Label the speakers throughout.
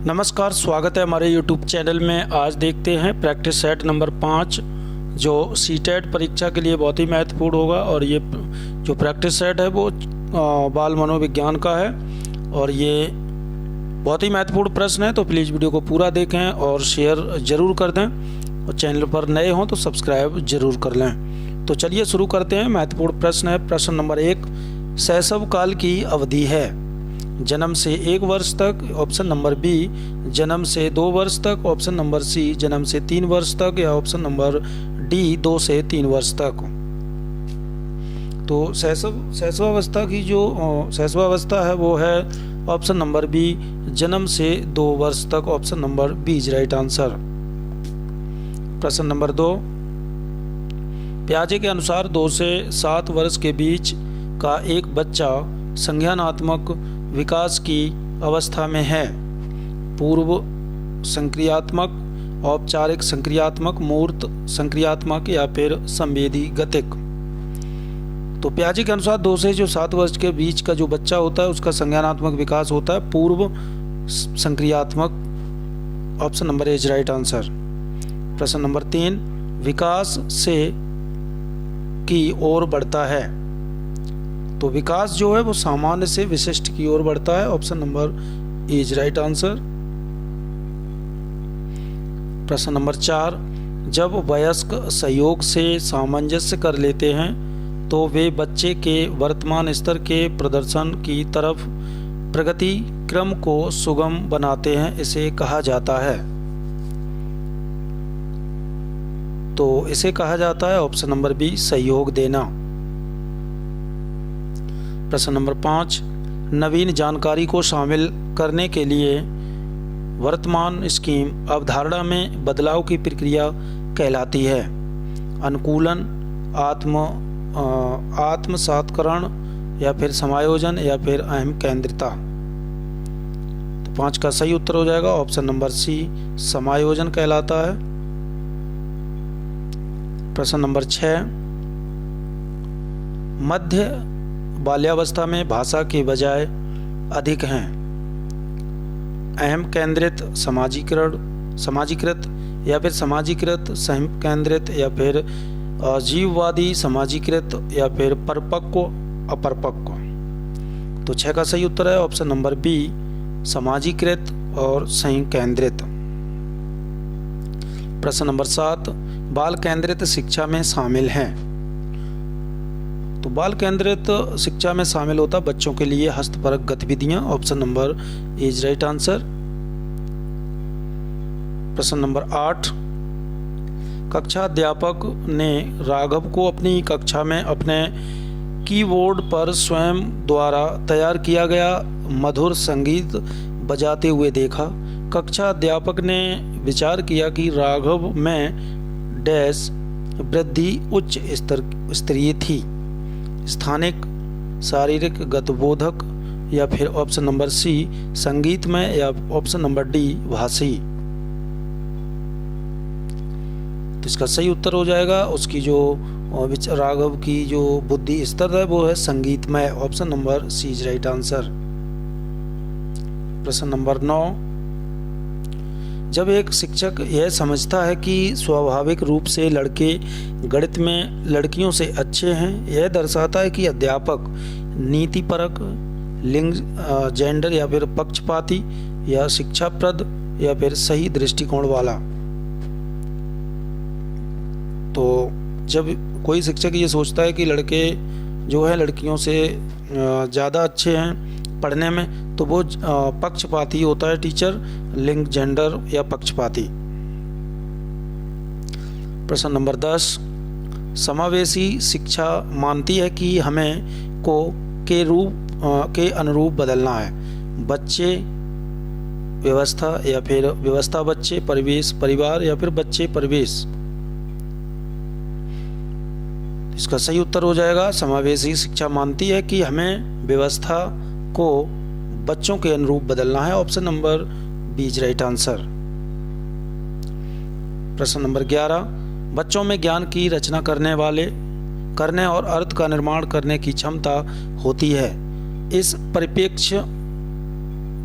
Speaker 1: नमस्कार, स्वागत है हमारे YouTube चैनल में। आज देखते हैं प्रैक्टिस सेट नंबर 5 जो सीटेट परीक्षा के लिए बहुत ही महत्वपूर्ण होगा। और ये जो प्रैक्टिस सेट है वो बाल मनोविज्ञान का है और ये बहुत ही महत्वपूर्ण प्रश्न है। तो प्लीज़ वीडियो को पूरा देखें और शेयर ज़रूर कर दें और चैनल पर नए हों तो सब्सक्राइब ज़रूर कर लें। तो चलिए शुरू करते हैं। महत्वपूर्ण प्रश्न है। प्रश्न नंबर 1, शैशव काल की अवधि है जन्म से 1 वर्ष तक, ऑप्शन नंबर बी जन्म से 2 वर्ष तक, ऑप्शन नंबर सी जन्म से 3 वर्ष तक, या ऑप्शन नंबर डी 2 से 3 वर्ष तक। तो शैशवावस्था की जो शैशवावस्था है वो है ऑप्शन नंबर बी जन्म से 2 वर्ष तक। Option number B is right answer. प्रश्न नंबर 2, पियाजे के अनुसार 2 से 7 वर्ष के बीच का एक बच्चा संज्ञानात्मक विकास की अवस्था में है। पूर्व संक्रियात्मक, औपचारिक संक्रियात्मक, मूर्त संक्रियात्मक या फिर संवेदी गतिक। तो पियाजे के अनुसार 2 से जो 7 वर्ष के बीच का जो बच्चा होता है उसका संज्ञानात्मक विकास होता है पूर्व संक्रियात्मक। Option number A is right answer. प्रश्न नंबर 3, विकास से की ओर बढ़ता है। तो विकास जो है वो सामान्य से विशिष्ट की ओर बढ़ता है। Option number A is right answer. प्रश्न नंबर 4, जब वयस्क सहयोग से सामंजस्य कर लेते हैं तो वे बच्चे के वर्तमान स्तर के प्रदर्शन की तरफ प्रगति क्रम को सुगम बनाते हैं। इसे कहा जाता है। तो इसे कहा जाता है ऑप्शन नंबर बी सहयोग देना। प्रश्न नंबर 5, नवीन जानकारी को शामिल करने के लिए वर्तमान स्कीम अवधारणा में बदलाव की प्रक्रिया कहलाती है। अनुकूलन, आत्मसात्करण या फिर समायोजन या फिर अहम केंद्रिता। तो 5 का सही उत्तर हो जाएगा ऑप्शन नंबर सी समायोजन कहलाता है। प्रश्न नंबर 6, मध्य बाल्यावस्था में भाषा के बजाय अधिक हैं अहम केंद्रित समाजीकृत या फिर समाजीकृत, सहम केंद्रित या फिर जीववादी समाजीकृत या फिर परिपक्व अपरिपक्व। तो 6 का सही उत्तर है ऑप्शन नंबर बी समाजीकृत और सहम केंद्रित। प्रश्न नंबर 7, बाल केंद्रित शिक्षा में शामिल हैं। तो बाल केंद्रित शिक्षा में शामिल होता बच्चों के लिए हस्तपरक गतिविधियां। Option number A is right answer. प्रश्न नंबर 8, कक्षा अध्यापक ने राघव को अपनी कक्षा में अपने कीबोर्ड पर स्वयं द्वारा तैयार किया गया मधुर संगीत बजाते हुए देखा। कक्षा अध्यापक ने विचार किया कि राघव में डैश वृद्धि उच्च स्तरीय थी, स्थानिक, शारीरिक, गतिबोधक, या फिर ऑप्शन नंबर सी संगीत में, या ऑप्शन नंबर डी भाषी। तो इसका सही उत्तर हो जाएगा उसकी जो राघव की जो बुद्धि स्तर है वो है संगीतमय। Option number C is right answer. प्रश्न नंबर 9, जब एक शिक्षक यह समझता है कि स्वाभाविक रूप से लड़के गणित में लड़कियों से अच्छे हैं, यह दर्शाता है कि अध्यापक नीतिपरक, लिंग, जेंडर या फिर पक्षपाती, या शिक्षाप्रद या फिर सही दृष्टिकोण वाला। तो जब कोई शिक्षक ये सोचता है कि लड़के जो है लड़कियों से ज़्यादा अच्छे हैं पढ़ने में, तो वो पक्षपाती होता है टीचर, लिंग, जेंडर या पक्षपाती। प्रश्न नंबर 10, समावेशी शिक्षा मानती है कि हमें को के अनुरूप बदलना है। बच्चे व्यवस्था या फिर व्यवस्था बच्चे, परिवेश परिवार या फिर बच्चे परिवेश। इसका सही उत्तर हो जाएगा समावेशी शिक्षा मानती है कि हमें व्यवस्था को बच्चों के अनुरूप बदलना है। Option number B is right answer. प्रश्न नंबर 11, बच्चों में ज्ञान की रचना करने और अर्थ का निर्माण करने की क्षमता होती है। इस परिप्रेक्ष्य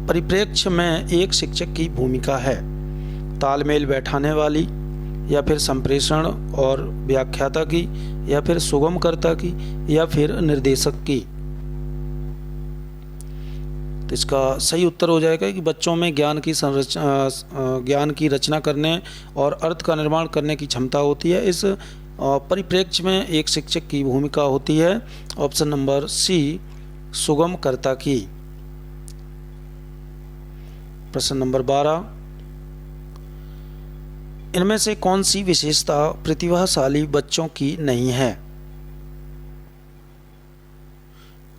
Speaker 1: परिप्रेक्ष्य में एक शिक्षक की भूमिका है? तालमेल बैठाने वाली, या फिर संप्रेषण और व्याख्याता की, या फिर सुगमकर्ता की, या फिर निर्देशक की? तो इसका सही उत्तर हो जाएगा कि बच्चों में ज्ञान की रचना करने और अर्थ का निर्माण करने की क्षमता होती है। इस परिप्रेक्ष्य में एक शिक्षक की भूमिका होती है। ऑप्शन नंबर सी, सुगमकर्ता की। प्रश्न नंबर 12, इनमें से कौन सी विशेषता प्रतिभाशाली बच्चों की नहीं है?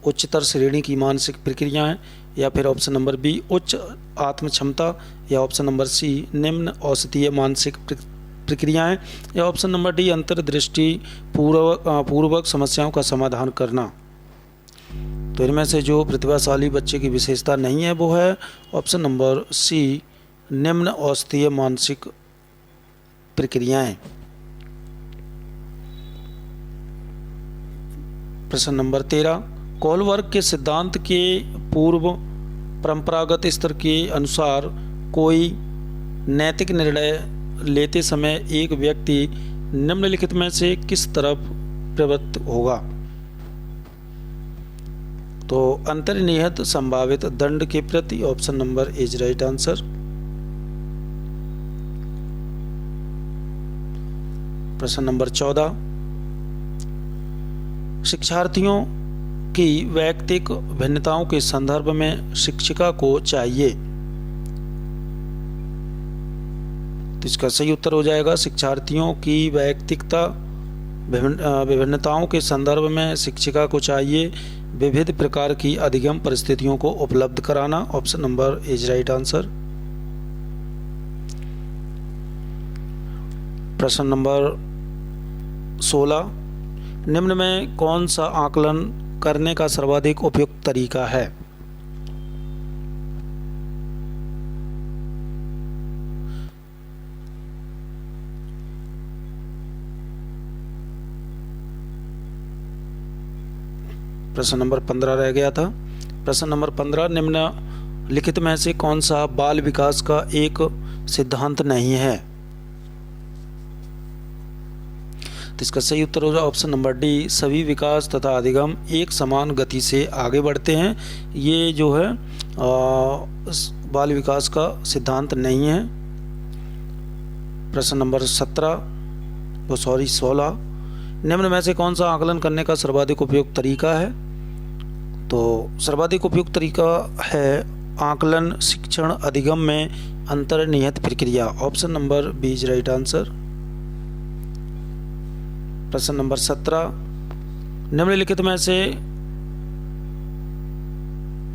Speaker 1: उच्चतर श्रेणी की मानसिक प्रक्रियाएं, या फिर ऑप्शन नंबर बी, उच्च आत्म क्षमता, या ऑप्शन नंबर सी, निम्न औसतीय मानसिक प्रक्रियाएं, या ऑप्शन नंबर डी, अंतर्दृष्टि पूर्वक समस्याओं का समाधान करना। तो इनमें से जो प्रतिभाशाली बच्चे की विशेषता नहीं है वो है ऑप्शन नंबर सी, निम्न औसतीय मानसिक प्रक्रियाएं। प्रश्न नंबर 13, कोहलबर्ग के सिद्धांत के पूर्व परंपरागत स्तर के अनुसार कोई नैतिक निर्णय लेते समय एक व्यक्ति निम्नलिखित में से किस तरफ प्रवृत्त होगा? तो अंतर्निहित संभावित दंड के प्रति। Option number is right answer. प्रश्न नंबर 14, शिक्षार्थियों की वैयक्तिक भिन्नताओं के संदर्भ में शिक्षिका को चाहिए। तो इसका सही उत्तर हो जाएगा शिक्षार्थियों की वैयक्तिकता विभिन्नताओं के संदर्भ में शिक्षिका को चाहिए विविध प्रकार की अधिगम परिस्थितियों को उपलब्ध कराना। Option number is right answer. प्रश्न नंबर 16, निम्न में कौन सा आकलन करने का सर्वाधिक उपयुक्त तरीका है? प्रश्न नंबर 15 रह गया था। प्रश्न नंबर 15, निम्नलिखित में से कौन सा बाल विकास का एक सिद्धांत नहीं है? तो इसका सही उत्तर होगा ऑप्शन नंबर डी, सभी विकास तथा अधिगम एक समान गति से आगे बढ़ते हैं। ये जो है बाल विकास का सिद्धांत नहीं है। प्रश्न नंबर 16, निम्न में से कौन सा आकलन करने का सर्वाधिक उपयुक्त तरीका है? तो सर्वाधिक उपयुक्त तरीका है आकलन शिक्षण अधिगम में अंतर्निहित प्रक्रिया। Option number B is right answer. प्रश्न नंबर 17, निम्नलिखित में से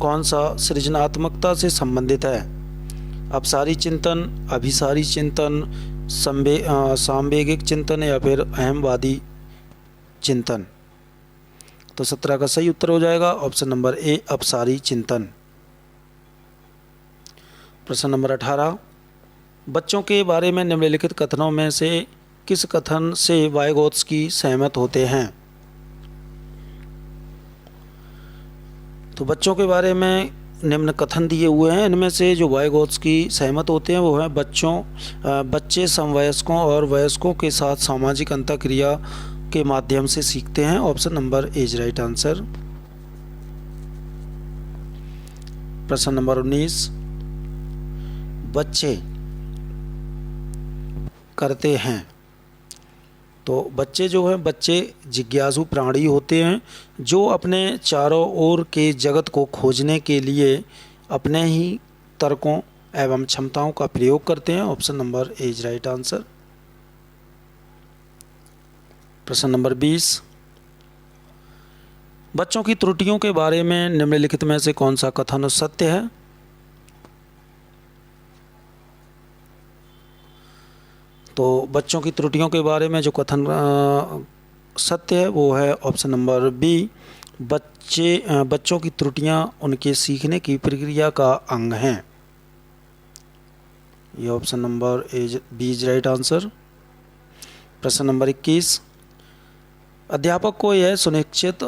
Speaker 1: कौन सा सृजनात्मकता से संबंधित है? अपसारी चिंतन, अभिसारी चिंतन, सांवेगिक चिंतन, या फिर अहमवादी चिंतन? तो 17 का सही उत्तर हो जाएगा ऑप्शन नंबर ए, अपसारी चिंतन। प्रश्न नंबर 18, बच्चों के बारे में निम्नलिखित कथनों में से किस कथन से वाइगोत्स्की सहमत होते हैं? तो बच्चों के बारे में निम्न कथन दिए हुए हैं, इनमें से जो वाइगोत्स्की सहमत होते हैं वो है बच्चे समवयस्कों और वयस्कों के साथ सामाजिक अंतःक्रिया के माध्यम से सीखते हैं। Option number is right answer. प्रश्न नंबर 19, बच्चे करते हैं। तो बच्चे जो हैं, बच्चे जिज्ञासु प्राणी होते हैं जो अपने चारों ओर के जगत को खोजने के लिए अपने ही तर्कों एवं क्षमताओं का प्रयोग करते हैं। Option number A is right answer. प्रश्न नंबर 20, बच्चों की त्रुटियों के बारे में निम्नलिखित में से कौन सा कथन सत्य है? तो बच्चों की त्रुटियों के बारे में जो कथन सत्य है वो है ऑप्शन नंबर बी, बच्चों की त्रुटियां उनके सीखने की प्रक्रिया का अंग हैं। ये option number B is right answer. प्रश्न नंबर 21, अध्यापक को यह सुनिश्चित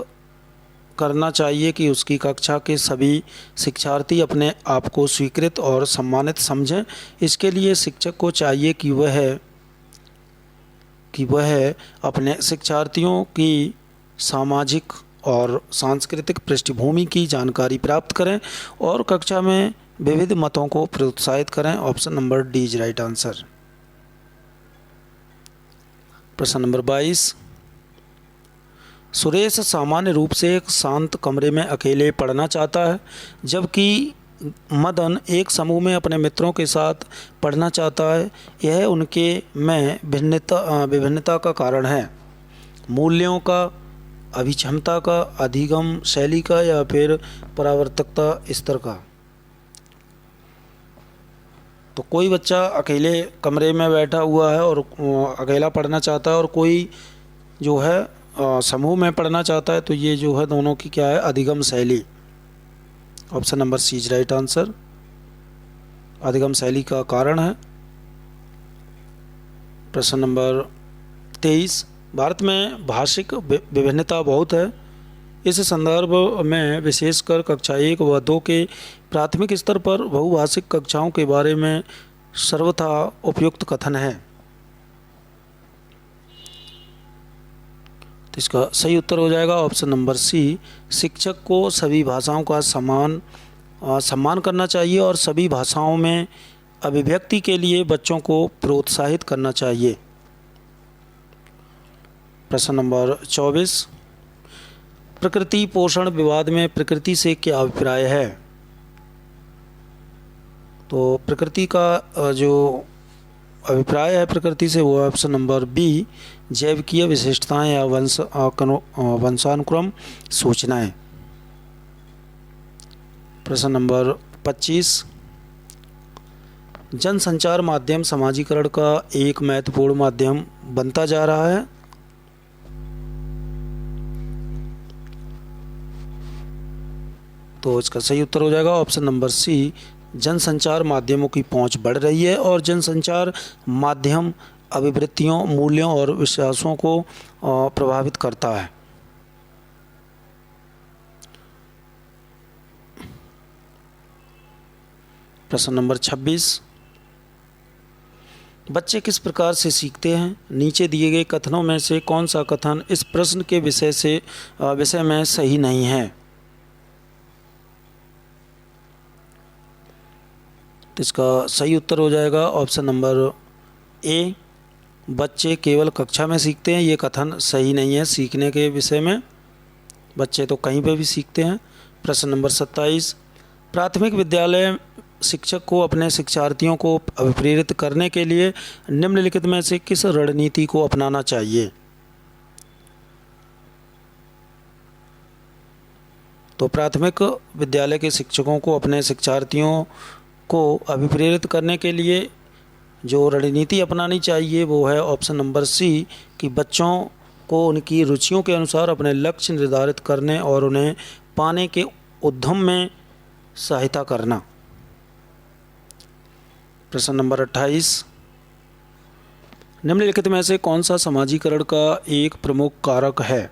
Speaker 1: करना चाहिए कि उसकी कक्षा के सभी शिक्षार्थी अपने आप को स्वीकृत और सम्मानित समझें। इसके लिए शिक्षक को चाहिए कि वह अपने शिक्षार्थियों की सामाजिक और सांस्कृतिक पृष्ठभूमि की जानकारी प्राप्त करें और कक्षा में विविध मतों को प्रोत्साहित करें। Option number D is right answer. प्रश्न नंबर 22, सुरेश सामान्य रूप से एक शांत कमरे में अकेले पढ़ना चाहता है, जबकि मदन एक समूह में अपने मित्रों के साथ पढ़ना चाहता है। यह उनके में विभिन्नता का कारण है। मूल्यों का, अभिक्षमता का, अधिगम शैली का या फिर परावर्तकता स्तर का। तो कोई बच्चा अकेले कमरे में बैठा हुआ है और अकेला पढ़ना चाहता है, और कोई जो है समूह में पढ़ना चाहता है। तो ये जो है दोनों की क्या है, अधिगम शैली। Option number C is right answer. अधिगम शैली का कारण है। प्रश्न नंबर 23, भारत में भाषिक विभिन्नता बहुत है। इस संदर्भ में विशेषकर कक्षा 1 व 2 के प्राथमिक स्तर पर बहुभाषिक कक्षाओं के बारे में सर्वथा उपयुक्त कथन है। तो इसका सही उत्तर हो जाएगा ऑप्शन नंबर सी, शिक्षक को सभी भाषाओं का सम्मान करना चाहिए और सभी भाषाओं में अभिव्यक्ति के लिए बच्चों को प्रोत्साहित करना चाहिए। प्रश्न नंबर 24, प्रकृति पोषण विवाद में प्रकृति से क्या अभिप्राय है। तो प्रकृति का जो अभिप्राय है प्रकृति से वो ऑप्शन नंबर बी, जैविकीय विशिष्टताएं या वंशानुक्रम सूचनाएं। प्रश्न नंबर 25, जनसंचार माध्यम समाजीकरण का एक महत्वपूर्ण माध्यम बनता जा रहा है। तो इसका सही उत्तर हो जाएगा ऑप्शन नंबर सी, जनसंचार माध्यमों की पहुंच बढ़ रही है और जनसंचार माध्यम अभिवृत्तियों, मूल्यों और विश्वासों को प्रभावित करता है। प्रश्न नंबर 26, बच्चे किस प्रकार से सीखते हैं। नीचे दिए गए कथनों में से कौन सा कथन इस प्रश्न के विषय में सही नहीं है। तो इसका सही उत्तर हो जाएगा ऑप्शन नंबर ए, बच्चे केवल कक्षा में सीखते हैं। ये कथन सही नहीं है। सीखने के विषय में बच्चे तो कहीं पे भी सीखते हैं। प्रश्न नंबर 27, प्राथमिक विद्यालय शिक्षक को अपने शिक्षार्थियों को अभिप्रेरित करने के लिए निम्नलिखित में से किस रणनीति को अपनाना चाहिए। तो प्राथमिक विद्यालय के शिक्षकों को अपने शिक्षार्थियों को अभिप्रेरित करने के लिए जो रणनीति अपनानी चाहिए वो है ऑप्शन नंबर सी, कि बच्चों को उनकी रुचियों के अनुसार अपने लक्ष्य निर्धारित करने और उन्हें पाने के उद्यम में सहायता करना। प्रश्न नंबर 28, निम्नलिखित में से कौन सा समाजीकरण का एक प्रमुख कारक है।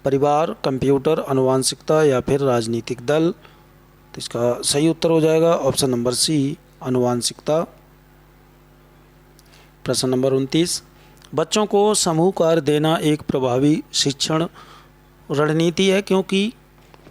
Speaker 1: परिवार, कंप्यूटर, आनुवंशिकता या फिर राजनीतिक दल। तो इसका सही उत्तर हो जाएगा ऑप्शन नंबर सी, आनुवंशिकता। प्रश्न नंबर 29, बच्चों को समूह कार्य देना एक प्रभावी शिक्षण रणनीति है क्योंकि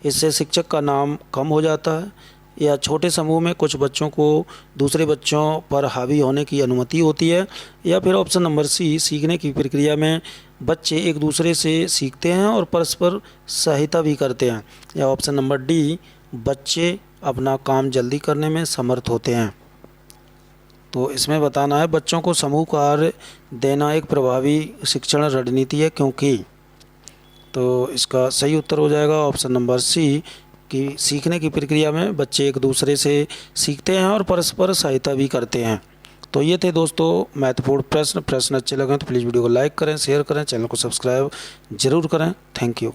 Speaker 1: इससे शिक्षक का नाम कम हो जाता है, या छोटे समूह में कुछ बच्चों को दूसरे बच्चों पर हावी होने की अनुमति होती है, या फिर ऑप्शन नंबर सी, सीखने की प्रक्रिया में बच्चे एक दूसरे से सीखते हैं और परस्पर सहायता भी करते हैं, या ऑप्शन नंबर डी, बच्चे अपना काम जल्दी करने में समर्थ होते हैं। तो इसमें बताना है बच्चों को समूह कार्य देना एक प्रभावी शिक्षण रणनीति है क्योंकि। तो इसका सही उत्तर हो जाएगा ऑप्शन नंबर सी, कि सीखने की प्रक्रिया में बच्चे एक दूसरे से सीखते हैं और परस्पर सहायता भी करते हैं। तो ये थे दोस्तों महत्वपूर्ण प्रश्न अच्छे लगे तो प्लीज़ वीडियो को लाइक करें, शेयर करें, चैनल को सब्सक्राइब जरूर करें। Thank you.